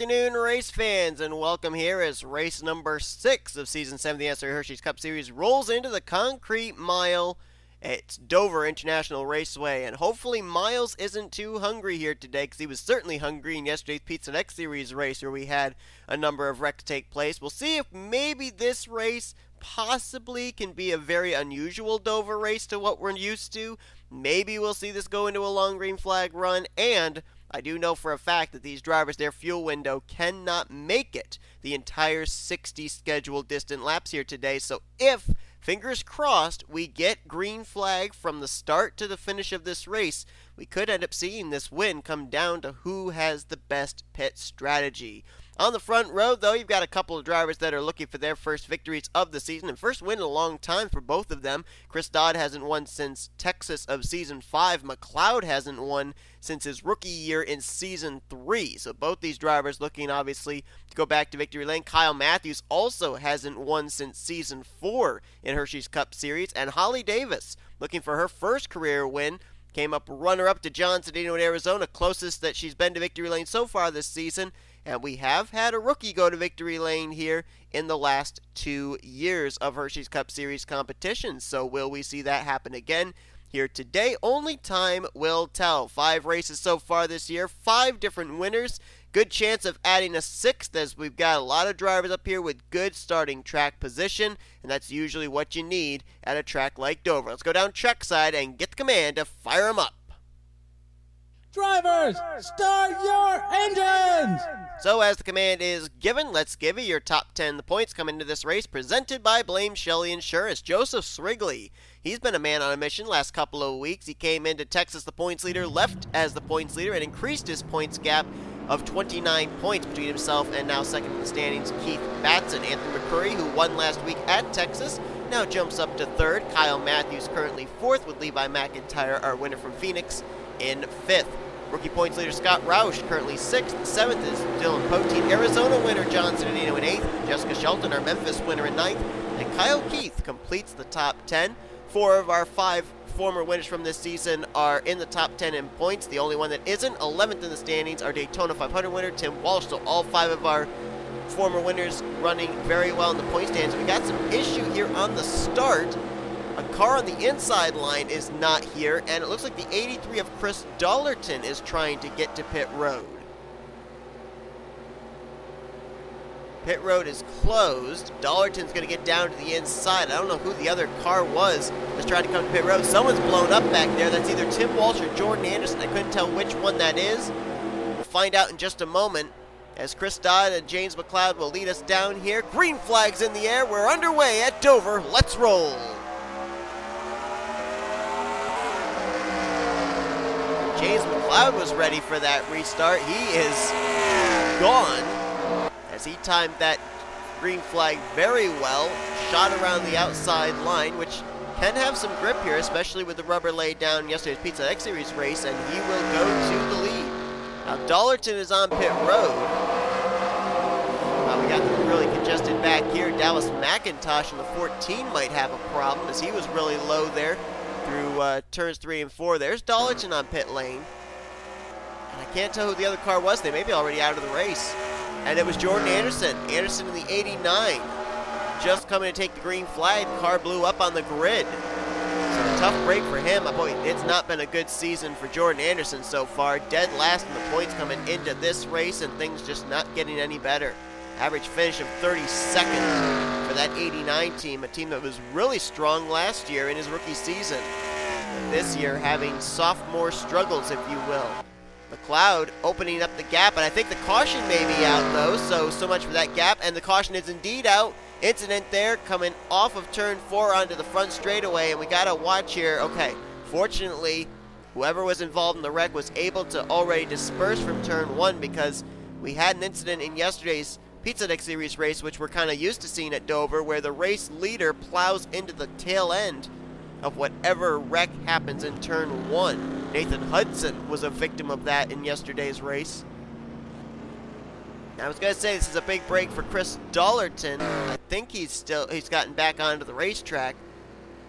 afternoon, race fans, and welcome here as race number 6 of Season 7 of the NNSCRA Hersheys Cup Series rolls into the concrete mile at Dover International Raceway. And hopefully Miles isn't too hungry here today, because he was certainly hungry in yesterday's Pizza Next Series race where we had a number of wrecks take place. We'll see if maybe this race possibly can be a very unusual Dover race to what we're used to. Maybe we'll see this go into a long green flag run, and I do know for a fact that these drivers, their fuel window cannot make it the entire 60 scheduled distant laps here today. So if, fingers crossed, we get green flag from the start to the finish of this race, we could end up seeing this win come down to who has the best pit strategy. On the front row, though, you've got a couple of drivers that are looking for their first victories of the season, and first win in a long time for both of them. C Dodd hasn't won since Texas of Season 5. McCloud hasn't won since his rookie year in Season 3. So both these drivers looking, obviously, to go back to victory lane. K Mathews also hasn't won since Season 4 in Hersheys Cup Series. And Holly Davis, looking for her first career win, came up runner-up to J Cittadino in Arizona, closest that she's been to victory lane so far this season. And we have had a rookie go to victory lane here in the last 2 years of Hersheys Cup Series competition. So will we see that happen again here today? Only time will tell. 5 races so far this year, 5 different winners. Good chance of adding a 6th, as we've got a lot of drivers up here with good starting track position, and that's usually what you need at a track like Dover. Let's go down trackside and get the command to fire them up. Drivers, start your engines! So as the command is given, let's give you your top 10 points coming into this race, presented by Blame Shelley Insurance. Joseph Srigley, he's been a man on a mission last couple of weeks. He came into Texas the points leader, left as the points leader, and increased his points gap of 29 points between himself and now second in the standings, Keith Batson. Anthony McCrury, who won last week at Texas, now jumps up to 3rd. K Mathews currently 4th, with Levi McIntyre, our winner from Phoenix, in 5th. Rookie points leader Scott Roush currently 6th. 7th is Dylan Poteet. Arizona winner J Cittadino in 8th. Jessica Shelton, our Memphis winner, in 9th. And Kyle Keith completes the top 10. 4 of our 5 former winners from this season are in the top 10 in points. The only one that isn't, 11th in the standings, our Daytona 500 winner Tim Walch. So all 5 of our former winners running very well in the point stands. We got some issue here on the start. A car on the inside line is not here, and it looks like the 83 of C Dollerton is trying to get to pit road. Pit road is closed. Dollerton's going to get down to the inside. I don't know who the other car was that's trying to come to pit road. Someone's blown up back there. That's either Tim Walch or Jordan Anderson. I couldn't tell which one that is. We'll find out in just a moment, as C Dodd and J McCloud will lead us down here. Green flags in the air. We're underway at Dover. Let's roll. J McCloud was ready for that restart. He is gone as he timed that green flag very well. Shot around the outside line, which can have some grip here, especially with the rubber laid down yesterday's Pizza X Series race, and he will go to the lead. Now Dollerton is on pit road. We got them really congested back here. Dallas McIntosh in the 14 might have a problem, as he was really low there through turns 3 and 4. There's Dollerton on pit lane. And I can't tell who the other car was. They may be already out of the race. And it was Jordan Anderson. Anderson in the 89. Just coming to take the green flag. The car blew up on the grid. So a tough break for him. Boy, it's not been a good season for Jordan Anderson so far. Dead last in the points coming into this race, and things just not getting any better. Average finish of 32nd for that 89 team, a team that was really strong last year in his rookie season. And this year having sophomore struggles, if you will. McCloud opening up the gap, and I think the caution may be out though, so much for that gap, and the caution is indeed out. Incident there coming off of turn 4 onto the front straightaway, and we gotta watch here. Okay, fortunately, whoever was involved in the wreck was able to already disperse from turn 1, because we had an incident in yesterday's Pizza Next Series race, which we're kind of used to seeing at Dover, where the race leader plows into the tail end of whatever wreck happens in turn 1. Nathan Hudson was a victim of that in yesterday's race. I was going to say this is a big break for C Dollerton. I think he's gotten back onto the racetrack,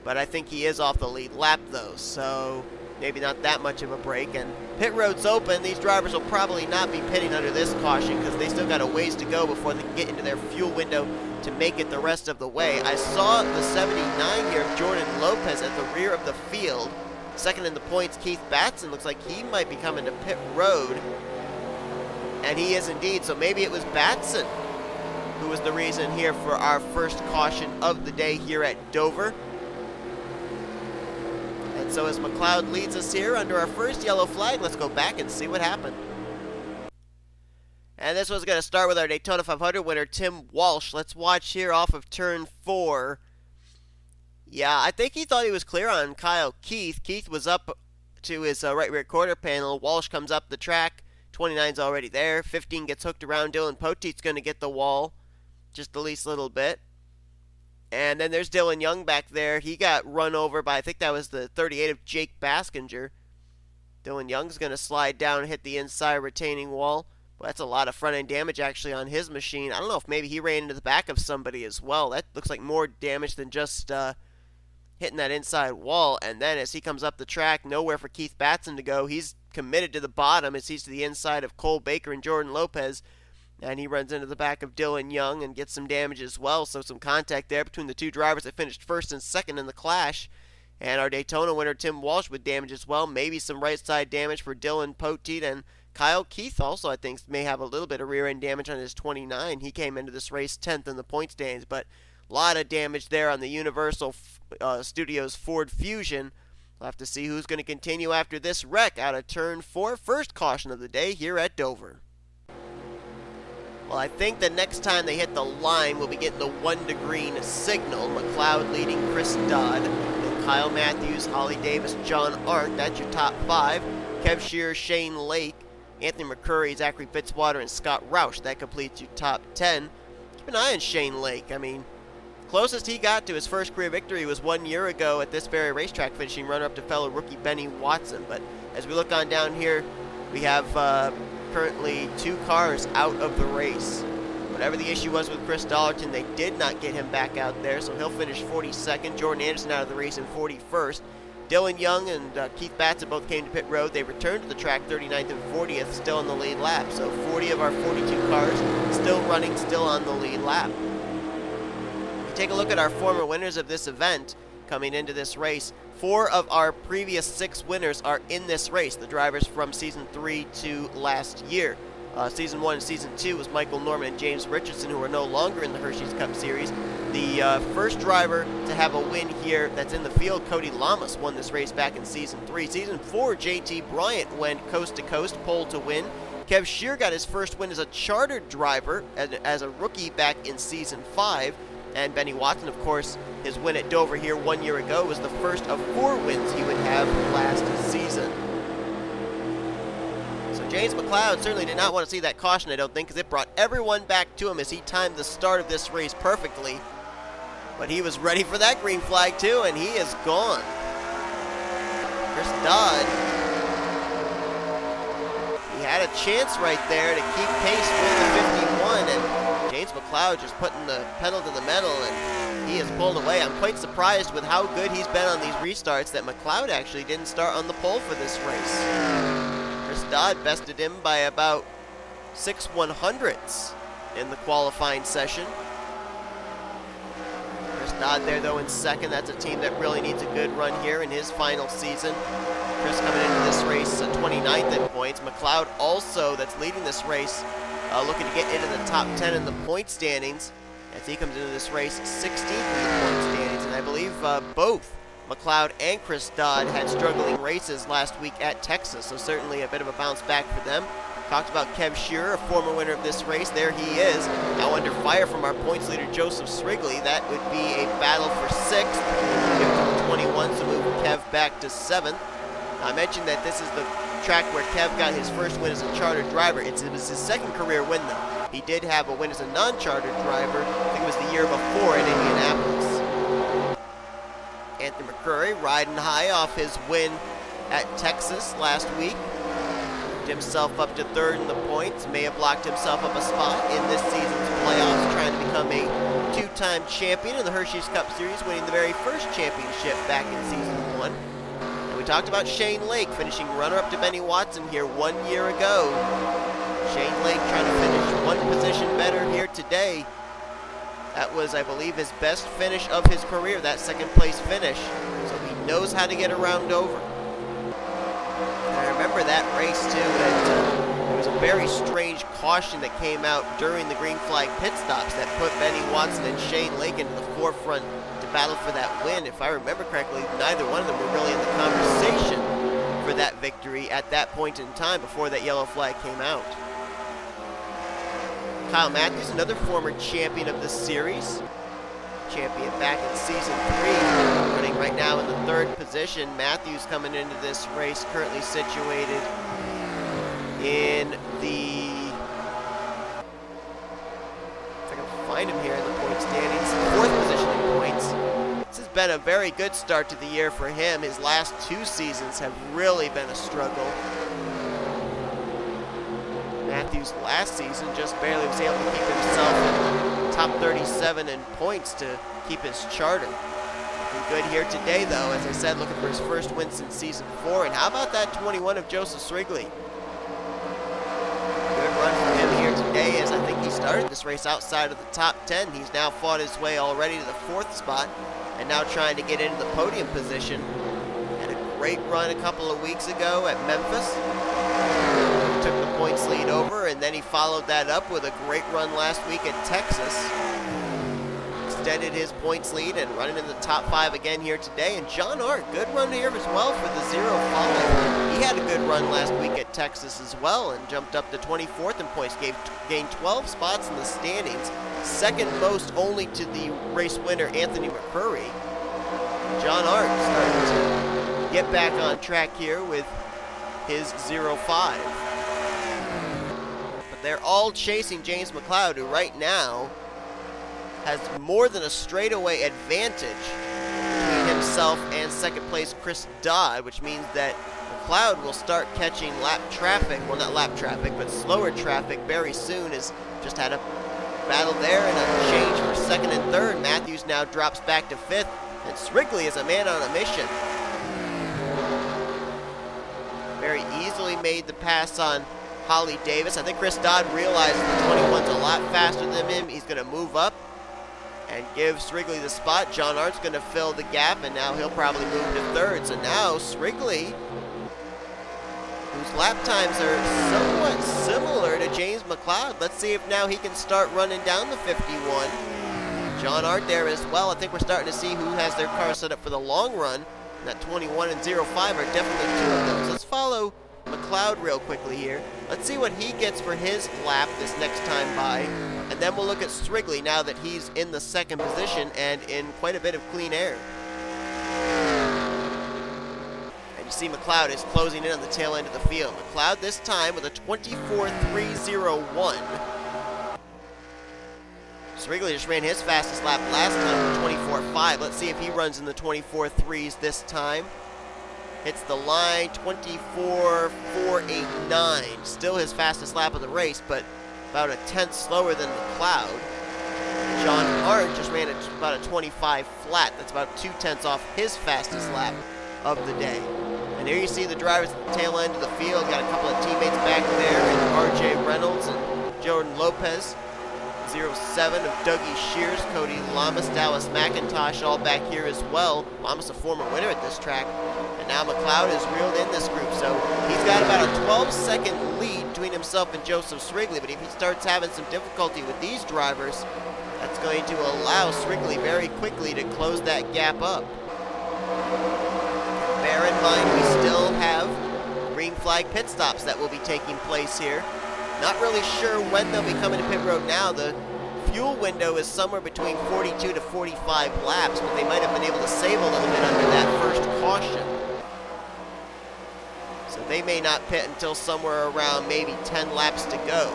but I think he is off the lead lap though. So maybe not that much of a break. And pit road's open. These drivers will probably not be pitting under this caution because they still got a ways to go before they can get into their fuel window to make it the rest of the way. I saw the 79 here, Jordan Lopez, at the rear of the field. Second in the points, Keith Batson. Looks like he might be coming to pit road. And he is indeed, so maybe it was Batson who was the reason here for our first caution of the day here at Dover. And so as McCloud leads us here under our first yellow flag, let's go back and see what happened. And this one's going to start with our Daytona 500 winner, Tim Walsh. Let's watch here off of turn 4. Yeah, I think he thought he was clear on Kyle Keith. Keith was up to his right rear quarter panel. Walsh comes up the track. 29's already there. 15 gets hooked around. Dylan Poteet's going to get the wall just the least little bit. And then there's Dylan Young back there. He got run over by, I think that was the 38 of Jake Baskinger. Dylan Young's going to slide down and hit the inside retaining wall. Well, that's a lot of front-end damage actually on his machine. I don't know if maybe he ran into the back of somebody as well. That looks like more damage than just hitting that inside wall. And then as he comes up the track, nowhere for Keith Batson to go. He's committed to the bottom as he's to the inside of Cole Baker and Jordan Lopez. And he runs into the back of Dylan Young and gets some damage as well. So some contact there between the two drivers that finished first and second in the clash. And our Daytona winner, Tim Walsh, with damage as well. Maybe some right side damage for Dylan Poteet. And Kyle Keith also, I think, may have a little bit of rear end damage on his 29. He came into this race 10th in the point standings. But a lot of damage there on the Universal Studios Ford Fusion. We'll have to see who's going to continue after this wreck out of turn 4. First caution of the day here at Dover. Well, I think the next time they hit the line, we'll be getting the 1 to green signal. McCloud leading Chris Dodd. Then Kyle Mathews, Holly Davis, J Arndt. That's your top 5. K Shearer, Shane Lake, Anthony McCrury, Zachary Fitzwater, and Scott Roush. That completes your top 10. Keep an eye on Shane Lake. I mean, closest he got to his first career victory was 1 year ago at this very racetrack, finishing runner-up to fellow rookie Benny Watson. But as we look on down here, we have currently 2 cars out of the race. Whatever the issue was with Chris Dollerton, they did not get him back out there, so he'll finish 42nd. Jordan Anderson out of the race in 41st. Dylan Young and Keith Batson both came to pit road. They returned to the track 39th and 40th, still in the lead lap. So 40 of our 42 cars still running, still on the lead lap. If you take a look at our former winners of this event coming into this race, 4 of our previous 6 winners are in this race, the drivers from Season 3 to last year. Season 1 and Season 2 was Michael Norman and James Richardson, who are no longer in the Hersheys Cup Series. The first driver to have a win here that's in the field, Cody Lamas, won this race back in Season 3. Season 4, J Bryant went coast to coast, pole to win. K Shearer got his first win as a chartered driver as a rookie back in Season 5. And Benny Watson, of course, his win at Dover here 1 year ago was the first of 4 wins he would have last season. So James McCloud certainly did not want to see that caution, I don't think, because it brought everyone back to him as he timed the start of this race perfectly. But he was ready for that green flag too, and he is gone. Chris Dodd, he had a chance right there to keep pace with the 51, and James McCloud just putting the pedal to the metal, and he has pulled away. I'm quite surprised with how good he's been on these restarts that McCloud actually didn't start on the pole for this race. Chris Dodd bested him by about 6 100ths in the qualifying session. Chris Dodd there, though, in second. That's a team that really needs a good run here in his final season. Chris coming into this race 29th in points. McCloud also, that's leading this race, looking to get into the top 10 in the point standings as he comes into this race 16th in the point standings. And I believe both McCloud and Chris Dodd had struggling races last week at Texas, so certainly a bit of a bounce back for them. Talked about K Shearer, a former winner of this race. There he is, now under fire from our points leader, Joseph Srigley. That would be a battle for 6th. Give it to 21, so move Kev back to 7th. I mentioned that this is the track where Kev got his first win as a chartered driver. It was his second career win, though. He did have a win as a non-chartered driver. I think it was the year before at Indianapolis. Anthony McCrury riding high off his win at Texas last week. Moved himself up to 3rd in the points. May have locked himself up a spot in this season's playoffs, trying to become a 2-time champion in the Hersheys Cup Series, winning the very first championship back in Season 1. We we talked about Shane Lake finishing runner-up to Benny Watson here 1 year ago. Shane Lake trying to finish one position better here today. That was, I believe, his best finish of his career, that second place finish. So he knows how to get around over. And I remember that race too, there was a very strange caution that came out during the green flag pit stops that put Benny Watson and Shane Lake into the forefront to battle for that win. If I remember correctly, neither one of them were really in the conversation for that victory at that point in time before that yellow flag came out. K Mathews, another former champion of this series. Champion back in season 3, running right now in the 3rd position. Mathews coming into this race currently situated in the, if I can find him here in the point standings, 4th position in points. This has been a very good start to the year for him. His last 2 seasons have really been a struggle. Mathews last season just barely was able to keep himself in the top 37 in points to keep his charter. Looking good here today, though. As I said, looking for his first win since season 4. And how about that 21 of J Srigley? Good run for him here today, as I think he started this race outside of the top 10. He's now fought his way already to the 4th spot and now trying to get into the podium position. Had a great run a couple of weeks ago at Memphis. Took the points lead over, and then he followed that up with a great run last week at Texas. Extended his points lead and running in the top 5 again here today. And J Arndt, good run here as well for the 0-5. He had a good run last week at Texas as well and jumped up to 24th in points. Gained 12 spots in the standings, second most only to the race winner Anthony McCrury. J Arndt starting to get back on track here with his 0-5. They're all chasing J McCloud, who right now has more than a straightaway advantage between himself and second place Chris Dodd, which means that McCloud will start catching lap traffic, well not lap traffic, but slower traffic very soon. Has just had a battle there and a change for 2nd and 3rd. Mathews now drops back to 5th, and Srigley is a man on a mission. Very easily made the pass on Holly Davis. I think Chris Dodd realizes the 21's a lot faster than him. He's going to move up and give Srigley the spot. J Arndt's going to fill the gap, and now he'll probably move to 3rd. So now Srigley, whose lap times are somewhat similar to J McCloud. Let's see if now he can start running down the 51. J Arndt there as well. I think we're starting to see who has their car set up for the long run. And that 21 and 0-5 are definitely 2 of those. Let's follow McCloud real quickly here. Let's see what he gets for his lap this next time by, and then we'll look at Srigley now that he's in the 2nd position and in quite a bit of clean air. And you see McCloud is closing in on the tail end of the field. McCloud this time with a 24.301. Srigley just ran his fastest lap last time with 24.5. Let's see if he runs in the 24.3s this time. Hits the line, 24.489. Still his fastest lap of the race, but about a 10th slower than McCloud. J Arndt just ran about a 25 flat. That's about 2/10 off his fastest lap of the day. And here you see the drivers at the tail end of the field. Got a couple of teammates back there, and J Reynolds and Jordan Lopez. 0-7 of Dougie Shears, Cody Lamas, Dallas McIntosh, all back here as well. Lamas a former winner at this track. And now McCloud is reeled in this group, so he's got about a 12-second lead between himself and Joseph Srigley. But if he starts having some difficulty with these drivers, that's going to allow Srigley very quickly to close that gap up. Bear in mind, we still have green flag pit stops that will be taking place here. Not really sure when they'll be coming to pit road now. The fuel window is somewhere between 42 to 45 laps, but they might have been able to save a little bit under that first caution. So they may not pit until somewhere around maybe 10 laps to go.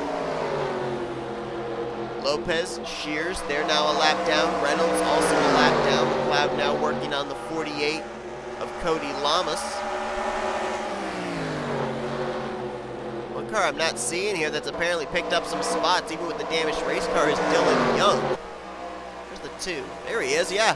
Lopez, Shears, they're now a lap down. Reynolds also a lap down. McCloud now working on the 48 of Cody Lamas. One car I'm not seeing here that's apparently picked up some spots, even with the damaged race car, is Dylan Young. Where's the 2? There he is, yeah.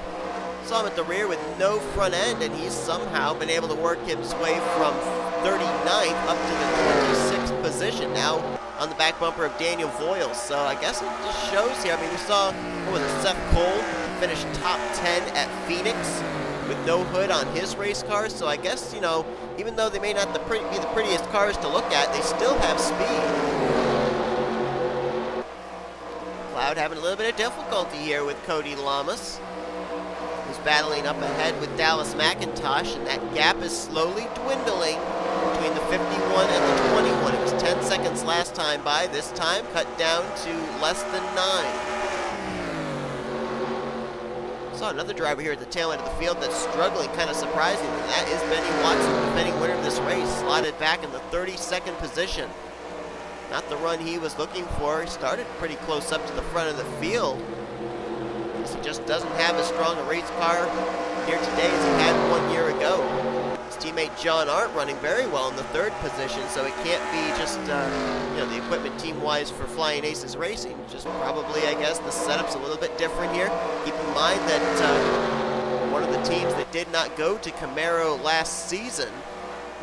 Saw him at the rear with no front end, and he's somehow been able to work his way from 39th up to the 26th position now on the back bumper of Daniel Voyles. So I guess it just shows here. I mean, we saw, what was it, Seth Cole finish top 10 at Phoenix with no hood on his race car. So I guess, you know, even though they may not be the prettiest cars to look at, they still have speed. McCloud having a little bit of difficulty here with Cody Lamas, who's battling up ahead with Dallas McIntosh, and that gap is slowly dwindling between the 51 and the 21. It was 10 seconds last time by. This time cut down to less than 9. Saw another driver here at the tail end of the field that's struggling, kind of surprising, and that is Benny Watson, the defending winner of this race, slotted back in the 32nd position. Not the run he was looking for. He started pretty close up to the front of the field. He just doesn't have as strong a race car here today as he had 1 year ago. His teammate J Arndt running very well in the 3rd position, so it can't be just you know, the equipment team-wise for Flying Aces Racing. Just probably, I guess, the setup's a little bit different here. Keep in mind that one of the teams that did not go to Camaro last season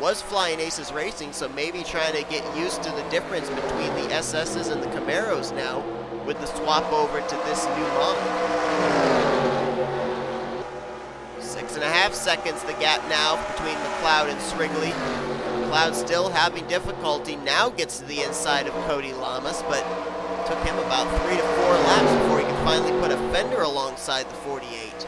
was Flying Aces Racing, so maybe trying to get used to the difference between the SS's and the Camaros now with the swap over to this new model. 6.5 seconds the gap now between McCloud and Srigley. McCloud still having difficulty, now gets to the inside of Cody Lamas, but took him about 3 to 4 laps before he could finally put a fender alongside the 48.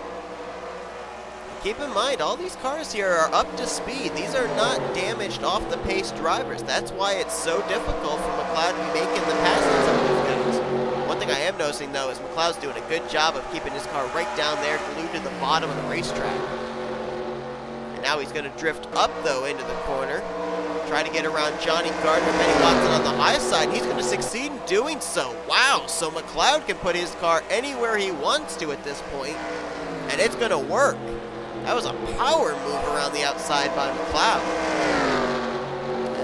Keep in mind, all these cars here are up to speed. These are not damaged off the pace drivers. That's why it's so difficult for McCloud to be making the passes on some of these guys. One thing I am noticing, though, is McCloud's doing a good job of keeping his car right down there, glued to the bottom of the racetrack. And now he's going to drift up, though, into the corner. Try to get around Johnny Gardner, Benny Watson on the high side. He's going to succeed in doing so. Wow, so McCloud can put his car anywhere he wants to at this point, and it's going to work. That was a power move around the outside by McCloud.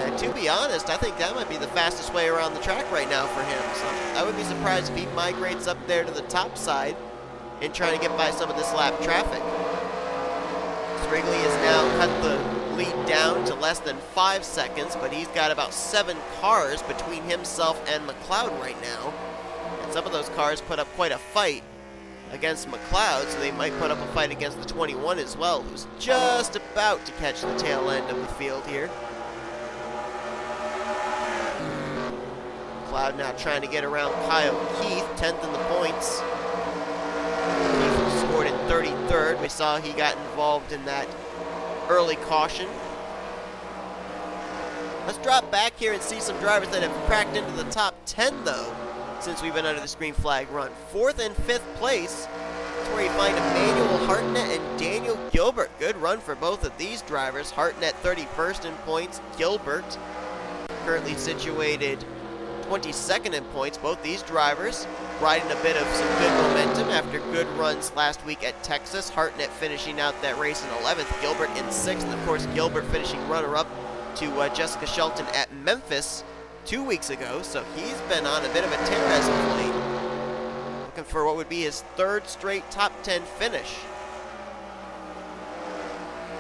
And to be honest, I think that might be the fastest way around the track right now for him. So I would be surprised if he migrates up there to the top side and trying to get by some of this lap traffic. Srigley has now cut the lead down to less than 5 seconds, but he's got about 7 cars between himself and McCloud right now. And some of those cars put up quite a fight against McCloud, so they might put up a fight against the 21 as well, who's just about to catch the tail end of the field here. McCloud now trying to get around Kyle Keith, 10th in the points. Keith scored in 33rd. We saw he got involved in that early caution. Let's drop back here and see some drivers that have cracked into the top 10, though, since we've been under the green flag run. 4th and 5th place. That's where you find Emmanuel Hartnett and Daniel Guilbert. Good run for both of these drivers. Hartnett 31st in points. Guilbert currently situated 22nd in points. Both these drivers riding a bit of some good momentum after good runs last week at Texas. Hartnett finishing out that race in 11th. Guilbert in 6th. Of course, Guilbert finishing runner-up to Jessica Shelton at Memphis 2 weeks ago, so he's been on a bit of a tear as of late. Looking for what would be his 3rd straight top 10 finish.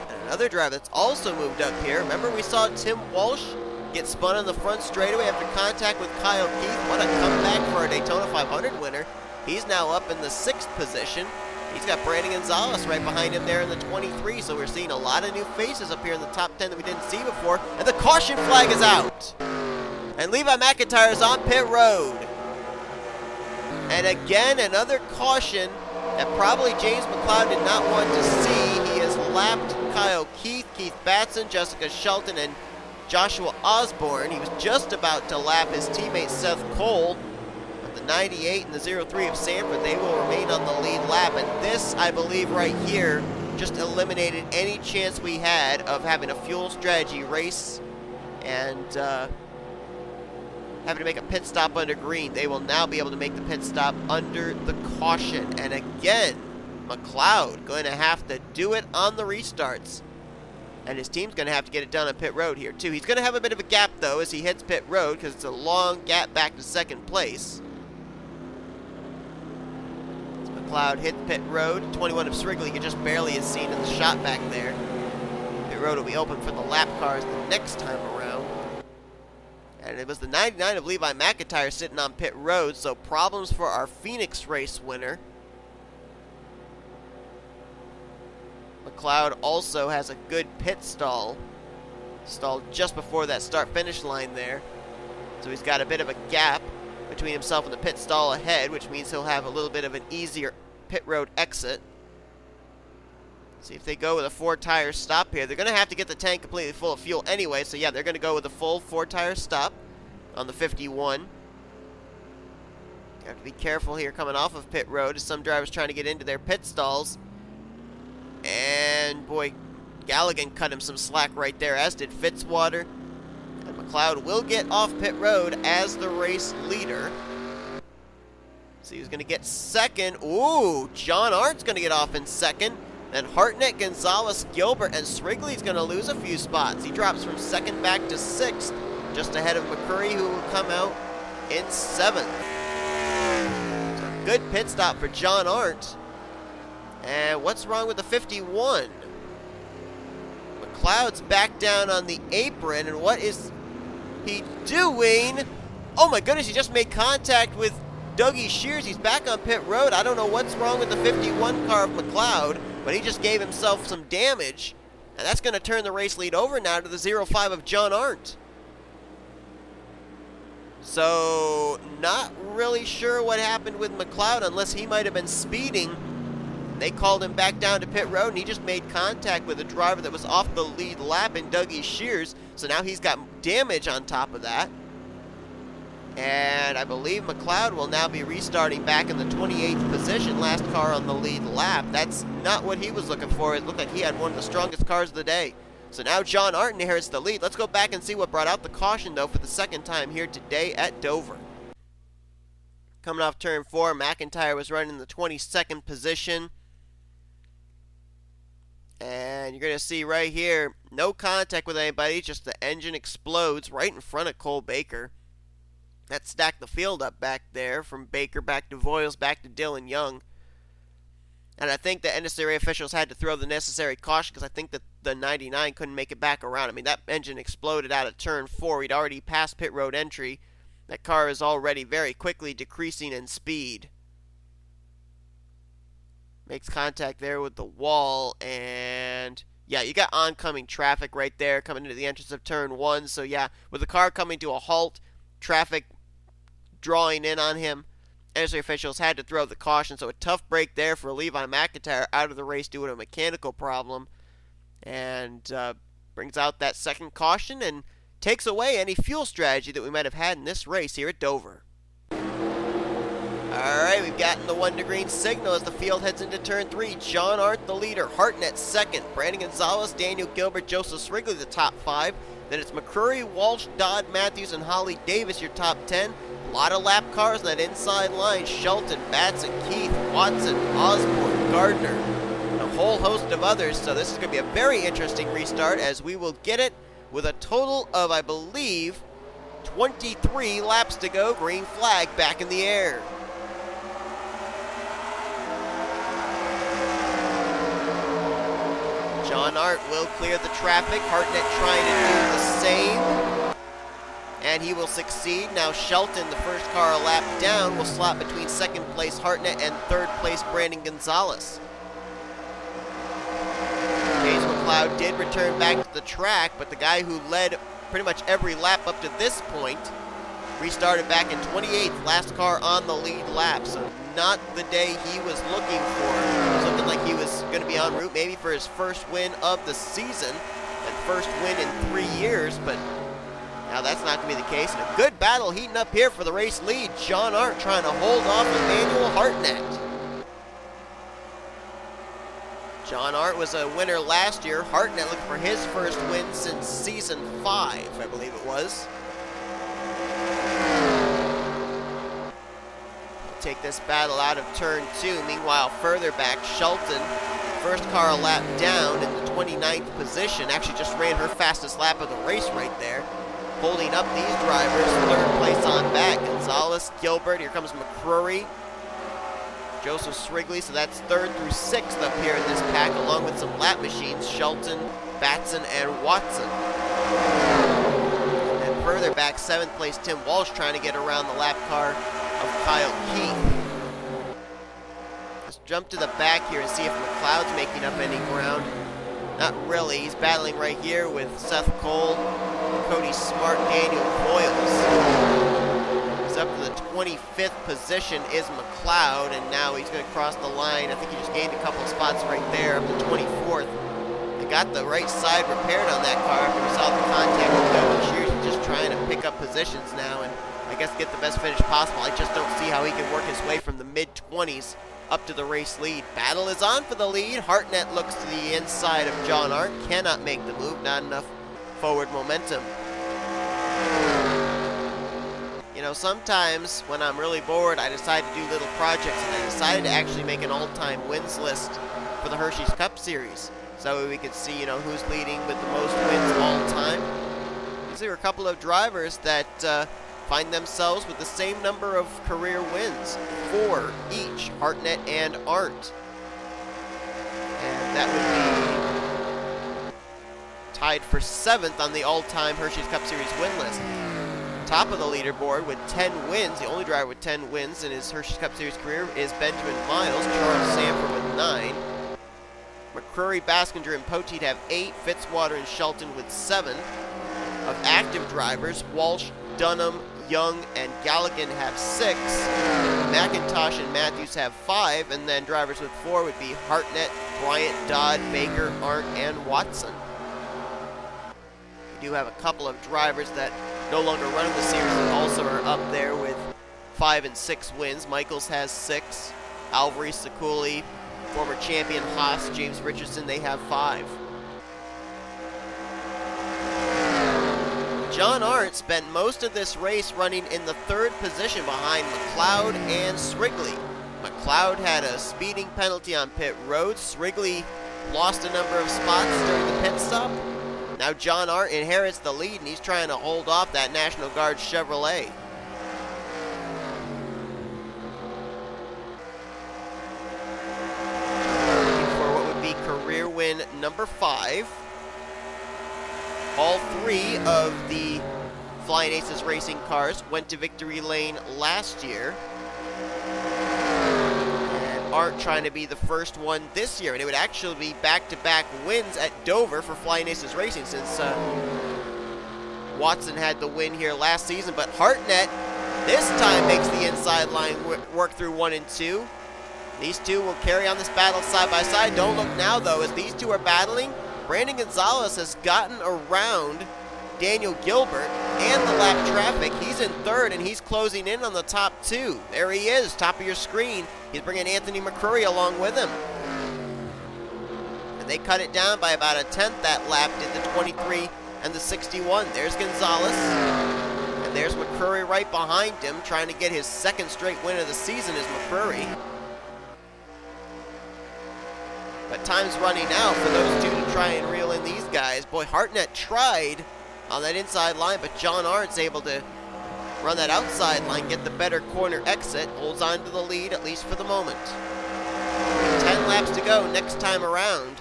And another driver that's also moved up here. Remember we saw Tim Walsh get spun on the front straightaway after contact with Kyle Keith. What a comeback for a Daytona 500 winner. He's now up in the 6th position. He's got Brandon Gonzales right behind him there in the 23, so we're seeing a lot of new faces up here in the top 10 that we didn't see before. And the caution flag is out. And Levi McIntyre is on pit road. And again, another caution that probably James McCloud did not want to see. He has lapped Kyle Keith, Keith Batson, Jessica Shelton, and Joshua Osborne. He was just about to lap his teammate Seth Cole. But the 98 and the 03 of Sandfer, they will remain on the lead lap. And this, I believe, right here, just eliminated any chance we had of having a fuel strategy race and having to make a pit stop under green. They will now be able to make the pit stop under the caution. And again, McCloud going to have to do it on the restarts. And his team's going to have to get it done on pit road here, too. He's going to have a bit of a gap, though, as he hits pit road, because it's a long gap back to 2nd place. McCloud hit pit road. 21 of Srigley, you just barely is seen in the shot back there. Pit road will be open for the lap cars the next time around. And it was the 99 of Levi McIntyre sitting on pit road, so problems for our Phoenix race winner. McCloud also has a good pit stall. Stalled just before that start-finish line there. So he's got a bit of a gap between himself and the pit stall ahead, which means he'll have a little bit of an easier pit road exit. See if they go with a 4-tire stop here. They're going to have to get the tank completely full of fuel anyway, so yeah, they're going to go with a full 4-tire stop on the 51. You have to be careful here coming off of pit road as some drivers trying to get into their pit stalls. And boy, Gallighan cut him some slack right there, as did Fitzwater. And McCloud will get off pit road as the race leader. So he's going to get second. Ooh, J Arndt's going to get off in second. Then Hartnett, Gonzales, Guilbert, and Srigley's going to lose a few spots. He drops from second back to sixth, just ahead of McCrury, who will come out in seventh. So good pit stop for J Arndt. And what's wrong with the 51? McCloud's back down on the apron, and what is he doing? Oh my goodness, he just made contact with J Shears. He's back on pit road. I don't know what's wrong with the 51 car of McCloud, but he just gave himself some damage, and that's going to turn the race lead over now to the 05 of J Arndt. So, not really sure what happened with McCloud, unless he might have been speeding. They called him back down to pit road, and he just made contact with a driver that was off the lead lap in J Shears. So now he's got damage on top of that. And I believe McCloud will now be restarting back in the 28th position, last car on the lead lap. That's not what he was looking for. It looked like he had one of the strongest cars of the day. So now J Arndt inherits the lead. Let's go back and see what brought out the caution, though, for the second time here today at Dover. Coming off turn 4, McIntyre was running in the 22nd position. And you're going to see right here, no contact with anybody, just the engine explodes right in front of Cole Baker. That stacked the field up back there, from Baker back to Voyles back to Dylan Young. And I think the NNSCRA officials had to throw the necessary caution, because I think that the 99 couldn't make it back around. I mean, that engine exploded out of turn 4. He'd already passed pit road entry. That car is already very quickly decreasing in speed. Makes contact there with the wall, and yeah, you got oncoming traffic right there coming into the entrance of turn 1. So yeah, with the car coming to a halt, traffic drawing in on him, NNSCRA officials had to throw the caution. So a tough break there for Levi McIntyre, out of the race due to a mechanical problem, and brings out that second caution and takes away any fuel strategy that we might have had in this race here at Dover. Alright, we've gotten the 1 to green signal as the field heads into turn 3. J Arndt the leader, Hartnett second, Brandon Gonzales, Daniel Guilbert, Joseph Srigley the top 5. Then it's McCrury, Walch, Dodd, Mathews, and Holly Davis your top 10. A lot of lap cars in that inside line. Shelton, Batson, Keith, Watson, Osborne, Gardner, and a whole host of others. So this is going to be a very interesting restart, as we will get it with a total of, I believe, 23 laps to go. Green flag back in the air. J Arndt will clear the traffic. Hartnett trying to do the same, and he will succeed. Now Shelton, the first car a lap down, will slot between second place Hartnett and third place Brandon Gonzales. J McCloud did return back to the track, but the guy who led pretty much every lap up to this point restarted back in 28th, last car on the lead lap. So not the day he was looking for. It was looking like he was going to be en route maybe for his first win of the season and first win in 3 years, but now that's not going to be the case. And a good battle heating up here for the race lead. J Arndt trying to hold off Emmanuel Hartnett. J Arndt was a winner last year. Hartnett looking for his first win since season 5, I believe it was. Take this battle out of turn 2. Meanwhile, further back, Shelton, first car a lap down in the 29th position, actually just ran her fastest lap of the race right there, holding up these drivers. Third place on back, Gonzales, Guilbert, here comes McCrury. Joseph Srigley, so that's 3rd through 6th up here in this pack, along with some lap machines, Shelton, Batson, and Watson. And further back, 7th place, Tim Walsh trying to get around the lap car of Kyle Keith. Let's jump to the back here and see if McCloud's making up any ground. Not really. He's battling right here with Seth Cole, Cody Smart, Daniel Voyles. He's up to the 25th position is McCloud, and now he's going to cross the line. I think he just gained a couple of spots right there, up to 24th. They got the right side repaired on that car after we saw the contact with J Shears. He's just trying to pick up positions now and I guess get the best finish possible. I just don't see how he can work his way from the mid-20s up to the race lead. Battle is on for the lead. Hartnett looks to the inside of J Arndt. Cannot make the move. Not enough forward momentum. You know, sometimes when I'm really bored, I decide to do little projects, and I decided to actually make an all-time wins list for the Hersheys Cup Series. So we could see, you know, who's leading with the most wins all time. These are a couple of drivers that find themselves with the same number of career wins, 4 each, Hartnett and Arndt. And that would be tied for 7th on the all-time Hersheys Cup Series win list. Top of the leaderboard with 10 wins, the only driver with 10 wins in his Hersheys Cup Series career is Benjamin Miles, Charles Sandfer with 9. McCrury, Baskinger, and Poteet have 8, Fitzwater and Shelton with 7. Of active drivers, Walsh, Dunham, Young, and Gallighan have 6. McIntosh and Mathews have 5, and then drivers with 4 would be Hartnett, Bryant, Dodd, Baker, Arndt, and Watson. We do have a couple of drivers that no longer run in the series and also are up there with 5 and 6 wins. Michaels has 6. Alvarez, Sakuli, former champion Haas, James Richardson, they have 5. J Arndt spent most of this race running in the 3rd position behind McCloud and Srigley. McCloud had a speeding penalty on pit road. Srigley lost a number of spots during the pit stop. Now J Arndt inherits the lead, and he's trying to hold off that National Guard Chevrolet. Looking for what would be career win number 5. All 3 of the Flying Aces racing cars went to victory lane last year. And Arndt trying to be the first one this year. And it would actually be back-to-back wins at Dover for Flying Aces Racing, since Watson had the win here last season. But Hartnett this time makes the inside line work through 1 and 2. These two will carry on this battle side by side. Don't look now, though, as these two are battling. Brandon Gonzales has gotten around Daniel Guilbert and the lap traffic. He's in 3rd, and he's closing in on the top 2. There he is, top of your screen. He's bringing Anthony McCrury along with him. And they cut it down by about a 10th that lap, did the 23 and the 61. There's Gonzales, and there's McCrury right behind him, trying to get his 2nd straight win of the season is McCrury. But time's running out for those two to try and reel in these guys. Boy, Hartnett tried on that inside line, but J Arndt's able to run that outside line, get the better corner exit, holds on to the lead, at least for the moment. 10 laps to go next time around.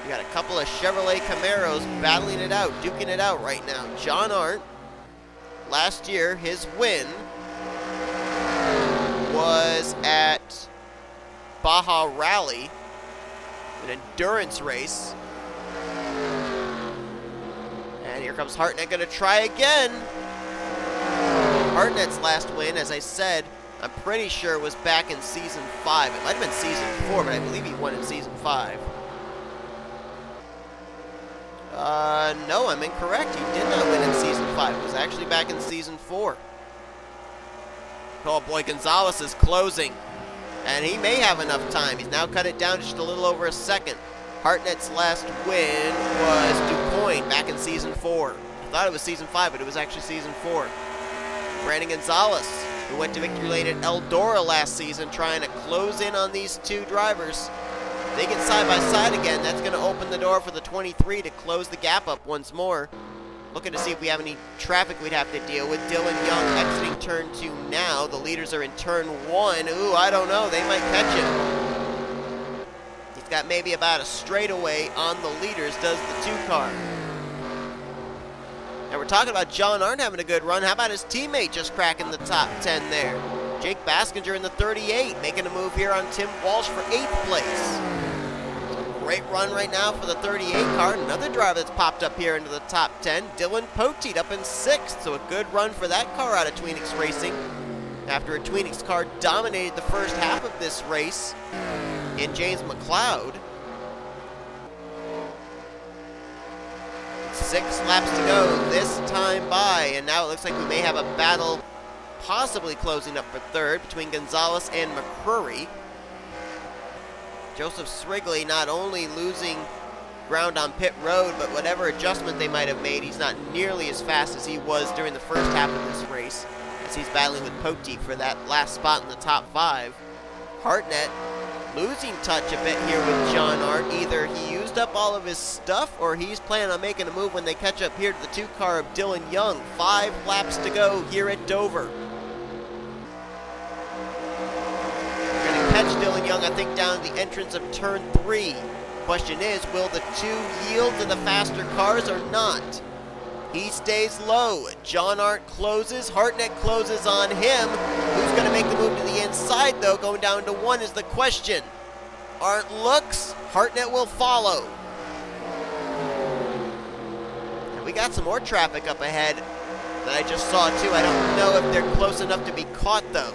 We got a couple of Chevrolet Camaros battling it out, duking it out right now. J Arndt, last year, his win was at Baja Rally, an endurance race. And here comes Hartnett, going to try again. Hartnett's last win, as I said, I'm pretty sure was back in Season 5. It might have been Season 4, but I believe he won in Season 5. No, I'm incorrect. He did not win in Season 5. It was actually back in Season 4. Oh boy, Gonzales is closing. And he may have enough time. He's now cut it down just a little over a second. Hartnett's last win was DuPoint back in Season 4. I thought it was Season 5, but it was actually Season 4. Brandon Gonzales, who went to victory lane at Eldora last season, trying to close in on these two drivers. They get side by side again. That's going to open the door for the 23 to close the gap up once more. Looking to see if we have any traffic we'd have to deal with. Dylan Young exiting turn 2 now. The leaders are in turn 1. Ooh, I don't know. They might catch him. He's got maybe about a straightaway on the leaders, does the 2-car. And we're talking about J Arndt having a good run. How about his teammate just cracking the top 10 there? Jake Baskinger in the 38, making a move here on Tim Walsh for 8th place. Great run right now for the 38 car. Another driver that's popped up here into the top 10. Dylan Poteet up in 6th, so a good run for that car out of Tweenix Racing. After a Tweenix car dominated the first half of this race in J McCloud. 6 laps to go this time by, and now it looks like we may have a battle possibly closing up for 3rd between Gonzales and McCrury. J Srigley not only losing ground on pit road, but whatever adjustment they might have made, he's not nearly as fast as he was during the first half of this race, as he's battling with Poteet for that last spot in the top 5. Hartnett losing touch a bit here with J Arndt. Either he used up all of his stuff, or he's planning on making a move when they catch up here to the 2-car of Dylan Young. 5 laps to go here at Dover. Catch Dylan Young, I think, down at the entrance of turn 3. Question is, will the 2 yield to the faster cars or not? He stays low. J Arndt closes. Hartnett closes on him. Who's going to make the move to the inside, though? Going down to 1 is the question. Arndt looks. Hartnett will follow. And we got some more traffic up ahead that I just saw, too. I don't know if they're close enough to be caught, though.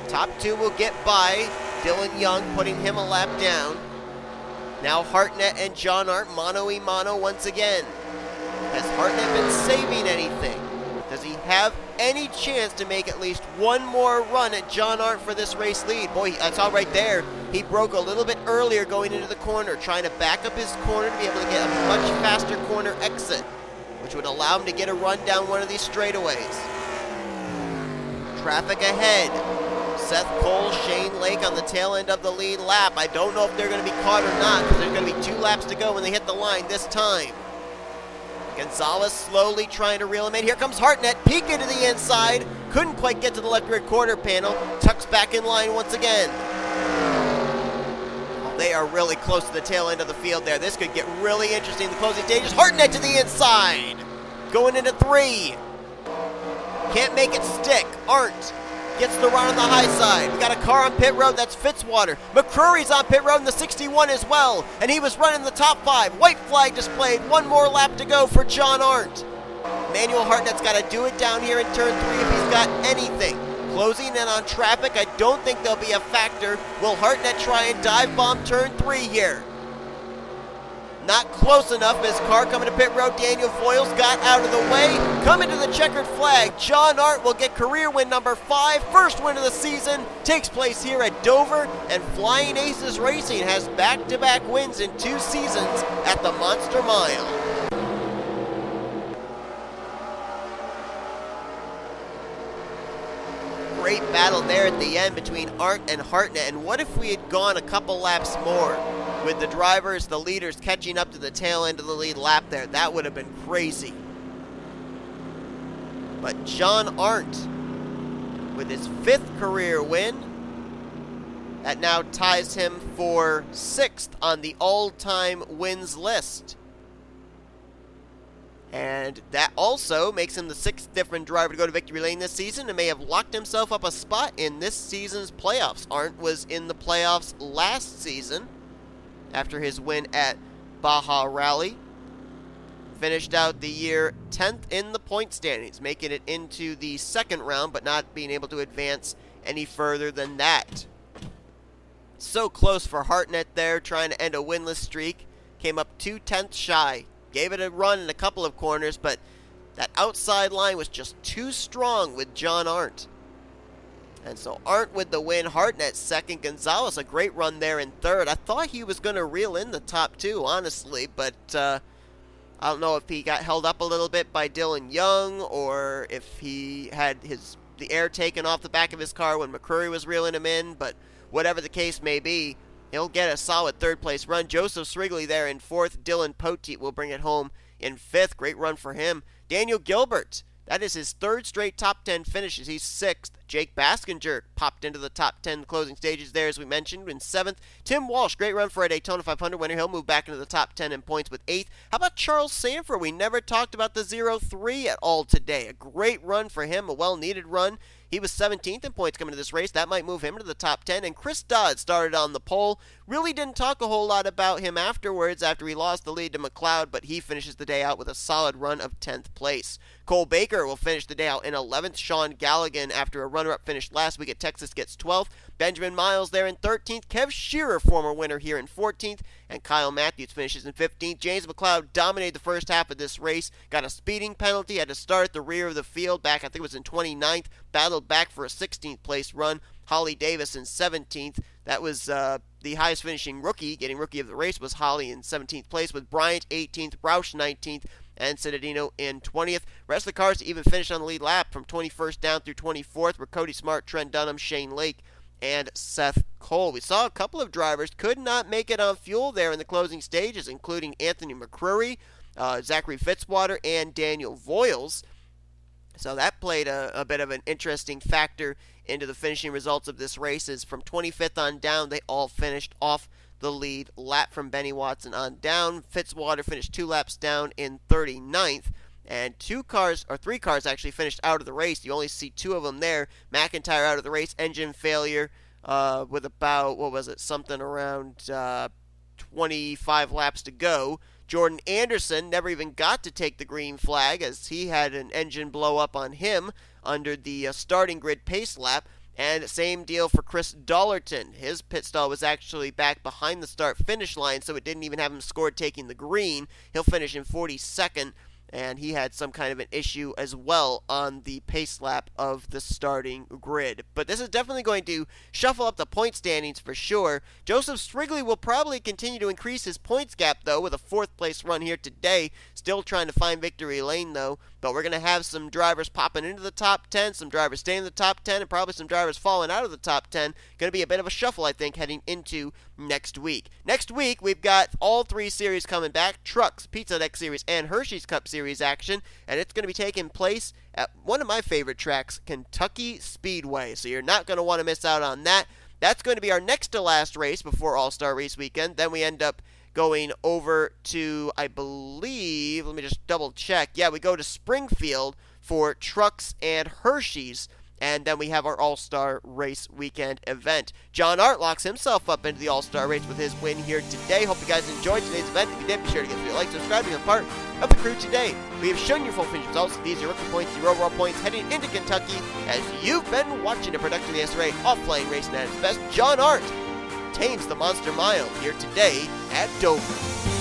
Top 2 will get by. Dylan Young putting him a lap down. Now Hartnett and J Arndt mano-y-mano once again. Has Hartnett been saving anything? Does he have any chance to make at least one more run at J Arndt for this race lead? Boy, I saw right there, he broke a little bit earlier going into the corner, trying to back up his corner to be able to get a much faster corner exit, which would allow him to get a run down one of these straightaways. Traffic ahead. Seth Cole, Shane Lake on the tail end of the lead lap. I don't know if they're going to be caught or not, because there's going to be 2 laps to go when they hit the line this time. Gonzales slowly trying to reel him in. Here comes Hartnett, peek into the inside. Couldn't quite get to the left rear quarter panel. Tucks back in line once again. They are really close to the tail end of the field there. This could get really interesting in the closing stages. Hartnett to the inside. Going into 3. Can't make it stick. Arndt gets the run on the high side. We got a car on pit road, that's Fitzwater. McCrury's on pit road in the 61 as well, and he was running the top 5. White flag displayed, 1 more lap to go for J Arndt. Manuel Hartnett's got to do it down here in turn 3 if he's got anything. Closing in on traffic, I don't think there'll be a factor. Will Hartnett try and dive bomb turn 3 here? Not close enough. His car coming to pit road. Daniel Voyles got out of the way. Coming to the checkered flag. J Arndt will get career win number 5. First win of the season. Takes place here at Dover. And Flying Aces Racing has back-to-back wins in 2 seasons at the Monster Mile. Great battle there at the end between Arndt and Hartnett. And what if we had gone a couple laps more, with the drivers, the leaders catching up to the tail end of the lead lap there? That would have been crazy. But J Arndt, with his 5th career win, that now ties him for 6th on the all-time wins list. And that also makes him the 6th different driver to go to victory lane this season, and may have locked himself up a spot in this season's playoffs. Arndt was in the playoffs last season after his win at Baja Rally. Finished out the year 10th in the point standings, making it into the 2nd round, but not being able to advance any further than that. So close for Hartnett there, trying to end a winless streak. Came up 2/10 shy. Gave it a run in a couple of corners, but that outside line was just too strong with J Arndt. And so Arndt with the win, Hartnett 2nd, Gonzales a great run there in 3rd. I thought he was going to reel in the top 2, honestly, but I don't know if he got held up a little bit by Dylan Young, or if he had the air taken off the back of his car when McCrury was reeling him in, but whatever the case may be, he'll get a solid 3rd place run. J Srigley there in 4th. Dylan Poteet will bring it home in 5th. Great run for him. Daniel Guilbert, that is his 3rd straight top 10 finishes. He's 6th. Jake Baskinger popped into the top 10 closing stages there, as we mentioned, in 7th. Tim Walsh, great run for a Daytona 500 winner. He'll move back into the top 10 in points with 8th. How about Charles Sandfer? We never talked about the 0-3 at all today. A great run for him, a well-needed run. He was 17th in points coming to this race. That might move him into the top 10. And Chris Dodd started on the pole. Really didn't talk a whole lot about him afterwards after he lost the lead to McCloud, but he finishes the day out with a solid run of 10th place. Cole Baker will finish the day out in 11th. Sean Gallighan, after a runner-up finish last week at Texas, gets 12th. Benjamin Miles there in 13th. K Shearer, former winner, here in 14th. And K Mathews finishes in 15th. James McCloud dominated the first half of this race. Got a speeding penalty. Had to start at the rear of the field back, I think it was in 29th. Battled back for a 16th place run. Holly Davis in 17th. That was the highest finishing rookie. Getting rookie of the race was Holly in 17th place, with Bryant 18th, Roush 19th, and Cittadino in 20th. Rest of the cars to even finish on the lead lap from 21st down through 24th were Cody Smart, Trent Dunham, Shane Lake, and Seth Cole. We saw a couple of drivers could not make it on fuel there in the closing stages, including Anthony McCrury, Zachary Fitzwater, and Daniel Voyles. So that played a bit of an interesting factor into the finishing results of this race, as from 25th on down, they all finished off the lead lap from Benny Watson on down. Fitzwater finished 2 laps down in 39th, and 3 cars actually finished out of the race. You only see 2 of them there. McIntyre out of the race, engine failure, with about, something around 25 laps to go. Jordan Anderson never even got to take the green flag, as he had an engine blow up on him under the starting grid pace lap. And same deal for Chris Dollerton. His pit stall was actually back behind the start-finish line, so it didn't even have him scored taking the green. He'll finish in 42nd, and he had some kind of an issue as well on the pace lap of the starting grid. But this is definitely going to shuffle up the point standings for sure. Joseph Srigley will probably continue to increase his points gap, though, with a 4th place run here today. Still trying to find victory lane, though. But we're going to have some drivers popping into the top 10, some drivers staying in the top 10, and probably some drivers falling out of the top 10. Going to be a bit of a shuffle, I think, heading into next week. Next week, we've got all 3 series coming back: Trucks, Pizza Deck Series, and Hersheys Cup Series action. And it's going to be taking place at one of my favorite tracks, Kentucky Speedway. So you're not going to want to miss out on that. That's going to be our next to last race before All-Star Race Weekend. Then we end up going over to, I believe, let me just double check. Yeah, we go to Springfield for Trucks and Hersheys, and then we have our All-Star Race Weekend event. J Arndt locks himself up into the All-Star Race with his win here today. Hope you guys enjoyed today's event. If you did, be sure to give us a like, subscribe, become part of the crew today. We have shown your full finish results. These are your rookie points, your overall points heading into Kentucky, as you've been watching a production of the SRA offline racing at its best. J Arndt tames the Monster Mile here today at Dover.